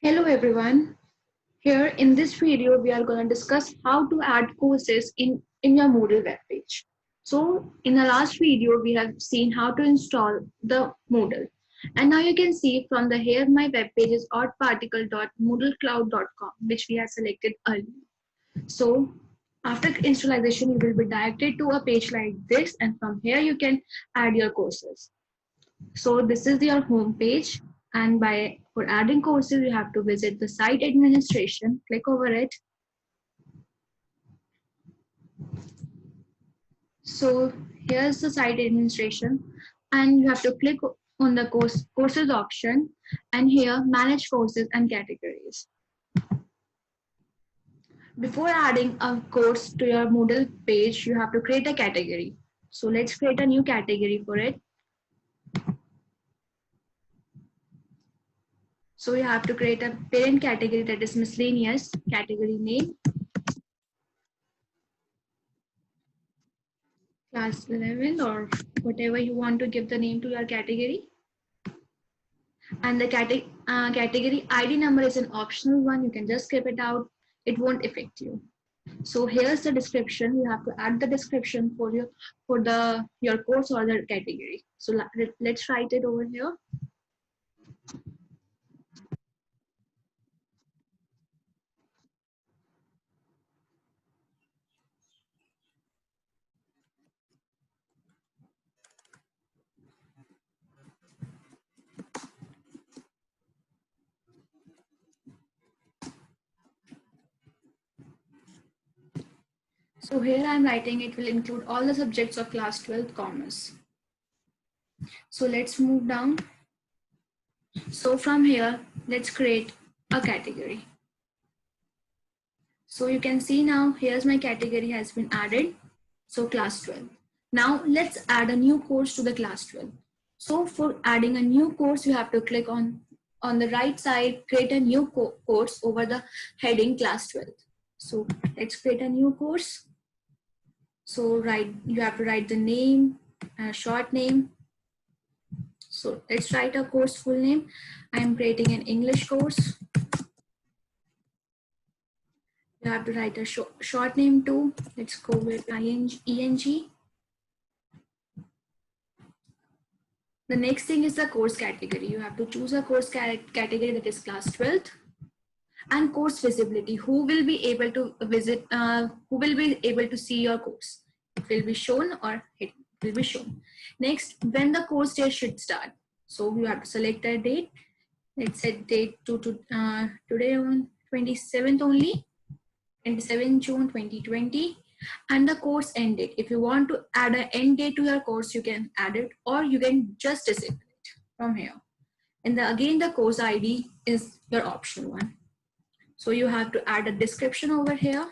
Hello everyone. Here in this video, we are going to discuss how to add courses in your Moodle web page. So in the last video, we have seen how to install the Moodle. And now you can see from the here my web page is artparticle.moodlecloud.com, which we have selected earlier. So after installation, you will be directed to a page like this, and from here you can add your courses. So this is your home page, and for adding courses you have to visit the site administration, click over it. So here's the site administration, and you have to click on the courses option, and here manage courses and categories. Before adding a course to your Moodle page, you have to create a category. So let's create a new category for it. So you have to create a parent category, that is miscellaneous, category name, class 11, or whatever you want to give the name to your category. And the category ID number is an optional one. You can just skip it out. It won't affect you. So here's the description. You have to add the description for your course or the category. So let's write it over here. So here I'm writing it will include all the subjects of class 12 commerce. So let's move down. So from here, let's create a category. So you can see now, here's my category has been added. So class 12. Now let's add a new course to the class 12. So for adding a new course, you have to click on the right side, create a new course over the heading class 12. So let's create a new course. So you have to write the name, a short name. So let's write a course full name. I'm creating an English course. You have to write a short name too. Let's go with ENG. The next thing is the course category. You have to choose a course category that is class 12th, and course visibility. Who will be able to visit? Who will be able to see your course? It will be shown or it will be shown. Next, when the course day should start. So you have to select a date. Let's set date to today on 27th only. 27 June 2020, and the course end date. If you want to add an end date to your course, you can add it, or you can just disable it from here. And again, the course ID is your optional one. So you have to add a description over here.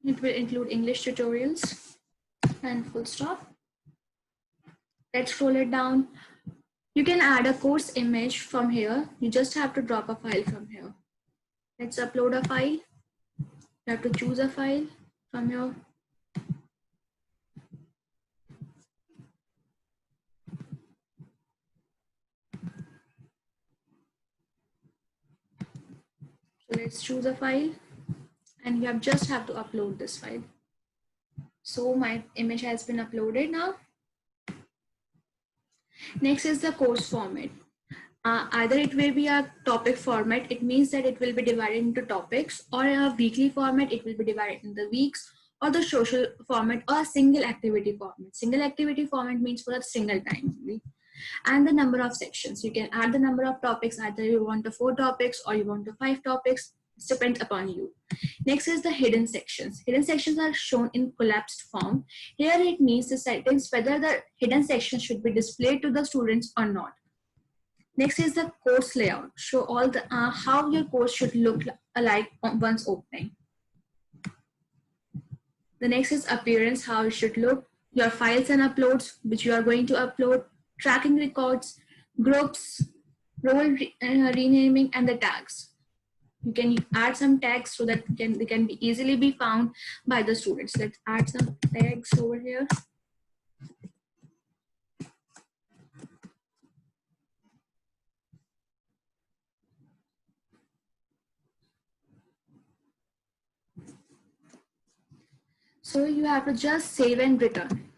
It will include English tutorials and full stop. Let's scroll it down. You can add a course image from here. You just have to drop a file from here. Let's upload a file. You have to choose a file from here. So let's choose a file, and you just have to upload this file. So my image has been uploaded now. Next is the course format. Either it will be a topic format, it means that it will be divided into topics, or a weekly format, it will be divided into weeks, or the social format, or a single activity format. Single activity format means for a single time only. And the number of sections. You can add the number of topics, either you want 4 topics or you want 5 topics. It depends upon you. Next is the hidden sections. Hidden sections are shown in collapsed form. Here it means the settings whether the hidden section should be displayed to the students or not. Next is the course layout. Show all the how your course should look like once opening. The next is appearance, how it should look. Your files and uploads, which you are going to upload, tracking records, groups, role renaming, and the tags. You can add some tags so that they can be easily be found by the students. Let's add some tags over here. So you have to just save and return.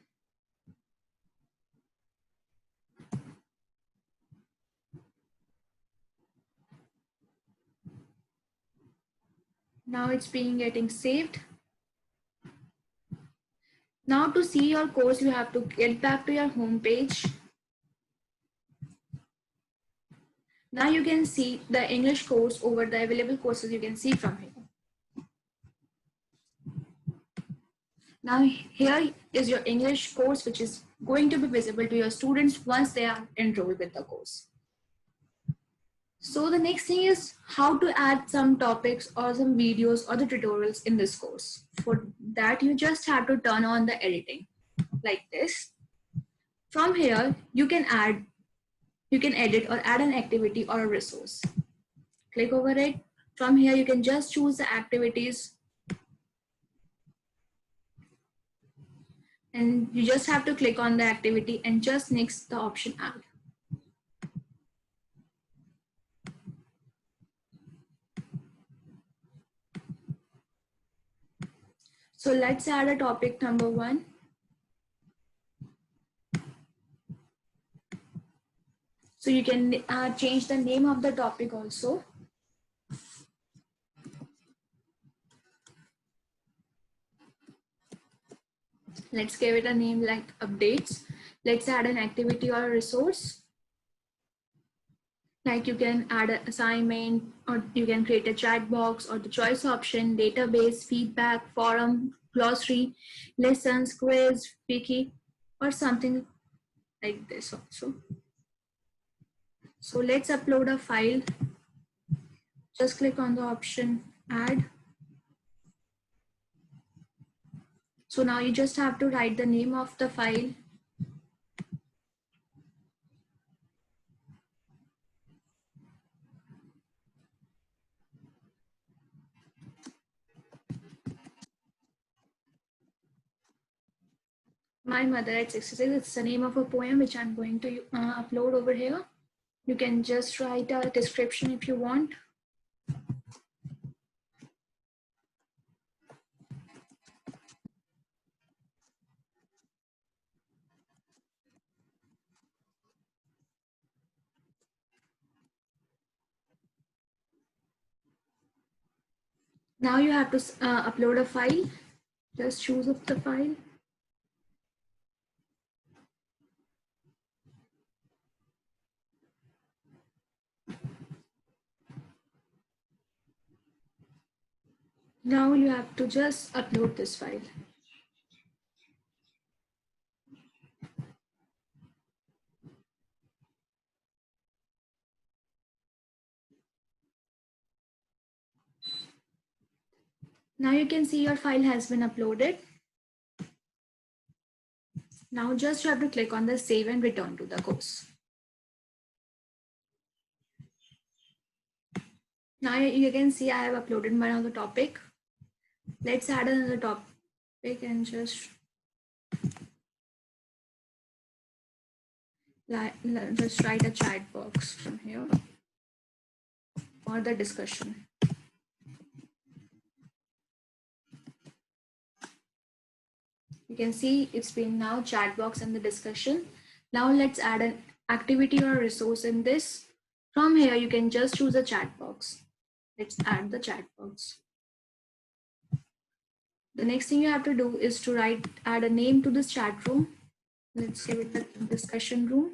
Now it's getting saved. Now to see your course, you have to get back to your home page. Now you can see the English course over the available courses you can see from here. Now here is your English course, which is going to be visible to your students once they are enrolled with the course. So the next thing is how to add some topics or some videos or the tutorials in this course. For that, you just have to turn on the editing like this. From here, you can edit or add an activity or a resource. Click over it. From here, you can just choose the activities and you just have to click on the activity and just next the option add. So let's add a topic number 1. So you can change the name of the topic also. Let's give it a name like updates. Let's add an activity or a resource. Like you can add an assignment, or you can create a chat box or the choice option, database, feedback, forum, glossary, lessons, quiz, wiki, or something like this also. So let's upload a file. Just click on the option add. So now you just have to write the name of the file. My Mother at 66, it's the name of a poem which I'm going to upload over here. You can just write a description if you want. Now you have to upload a file. Just choose up the file. Now you have to just upload this file. Now you can see your file has been uploaded. Now just you have to click on the save and return to the course. Now you can see I have uploaded one other topic. Let's add another topic and just write a chat box from here or the discussion. You can see it's been now chat box and the discussion. Now let's add an activity or resource in this. From here, you can just choose a chat box. Let's add the chat box. The next thing you have to do is to add a name to this chat room. Let's give it the discussion room.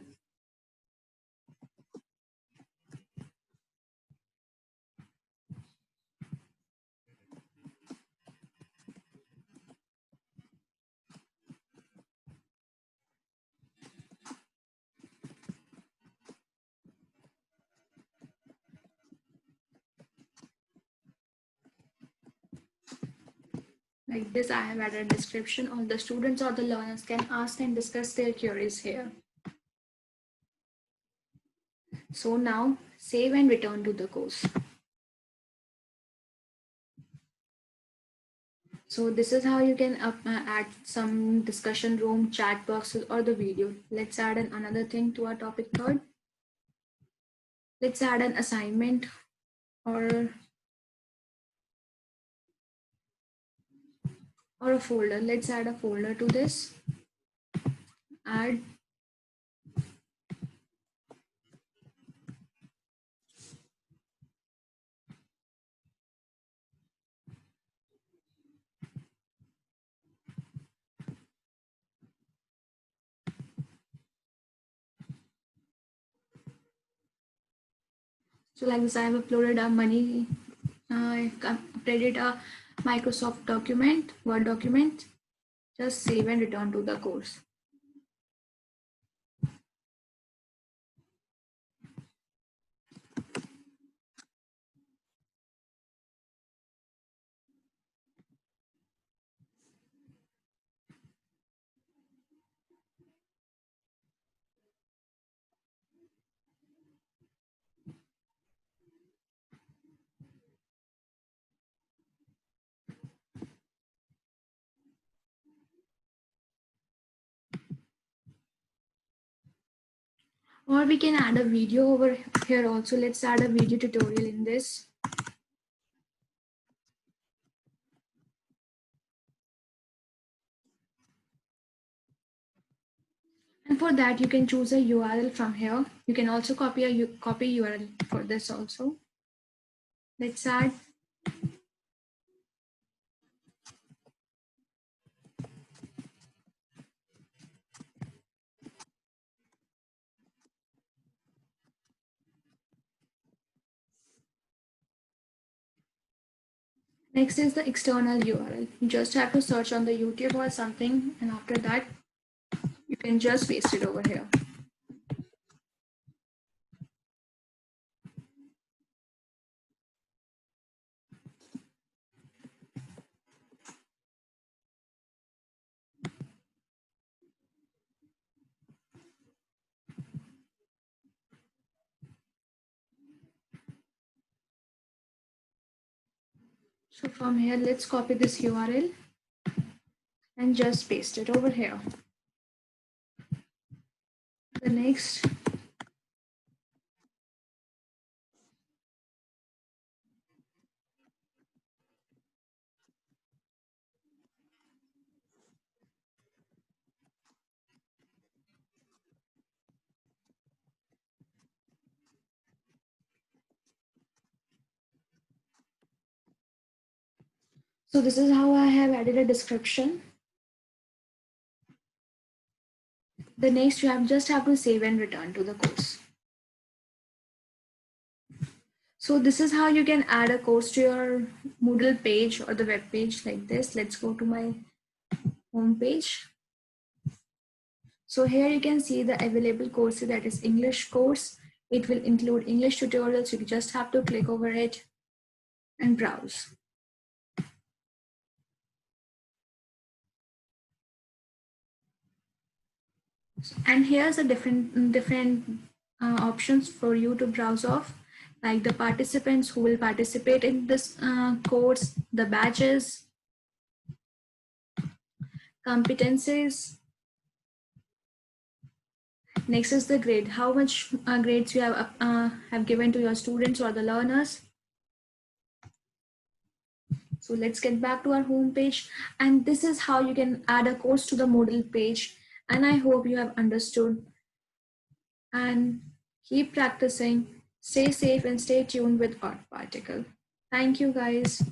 Like this, I have added a description. All the students or the learners can ask and discuss their queries here. So now save and return to the course. So this is how you can add some discussion room, chat boxes, or the video. Let's add another thing to our topic third. Let's add an assignment or a folder. Let's add a folder to this. Add. So like this, I have uploaded a money, I uploaded a Microsoft document, Word document. Just save and return to the course. Or we can add a video over here also. Let's add a video tutorial in this. And for that, you can choose a URL from here. You can also copy a copy URL for this also. Let's add. Next is the external URL. You just have to search on the YouTube or something, and after that, you can just paste it over here. So from here, let's copy this URL and just paste it over here. The next, so this is how I have added a description. The next, you just have to save and return to the course. So this is how you can add a course to your Moodle page or the web page like this. Let's go to my home page. So here you can see the available courses, that is English course. It will include English tutorials. You just have to click over it and browse. And here's a different options for you to browse off, like the participants who will participate in this course, the badges, competencies. Next is the grade, how much grades you have given to your students or the learners. So let's get back to our home page, and this is how you can add a course to the Moodle page. And I hope you have understood, and keep practicing. Stay safe and stay tuned with Art Particle. Thank you guys.